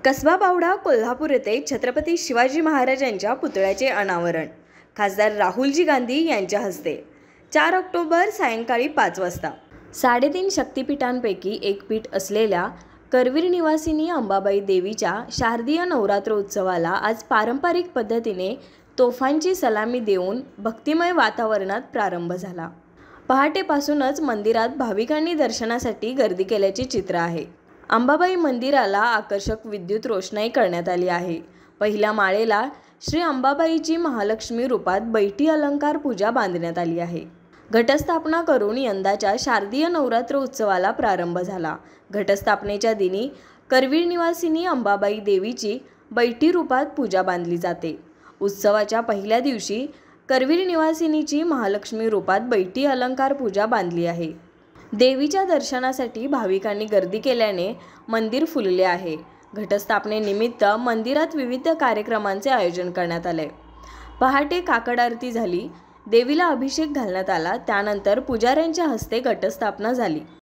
कसबा बावडा कोल्हापूर येथे छत्रपती शिवाजी महाराजांच्या पुतळ्याचे अनावरण खासदार राहुलजी गांधी यांच्या हस्ते 4 ऑक्टोबर सायंकाळी 5 वाजता 3.5 शक्तिपीठांपैकी एक पीठ असलेल्या करवीर निवासिनी अंबाबाई देवीच्या शारदीय नवरात्र उत्सवाला आज पारंपरिक पद्धतीने तोफांची सलामी देऊन भक्तिमय वातावरणात प्रारंभ झाला। पहाटेपासूनच मंदिरात भाविकांनी दर्शनासाठी गर्दी केल्याचे चित्र आहे। अंबाबाई मंदिराला आकर्षक विद्युत रोषणाई करण्यात आली आहे। पहिल्या माळेला श्री अंबाबाईची महालक्ष्मी रूपात बैठी अलंकार पूजा बांधण्यात आली आहे। घटस्थापना करून यंदाच्या शारदीय नवरात्र उत्सवाला प्रारंभ झाला। घटस्थापनेच्या दिनी करवीर निवासिनी अंबाबाई देवीची बैठी रूपात पूजा बांधली जाते। उत्सवाच्या पहिल्या दिवशी करवीर निवासिनीची महालक्ष्मी रूपात बैठी अलंकार पूजा बांधली आहे। देवीच्या दर्शनासाठी भाविकांनी गर्दी केल्याने मंदिर फुलले आहे। घटस्थापनेनिमित्त मंदिरात विविध कार्यक्रमांचे आयोजन करण्यात आले। पहाटे काकड आरती झाली, देवीला अभिषेक घालण्यात आला, त्यानंतर पुजाऱ्यांच्या हस्ते घटस्थापना झाली।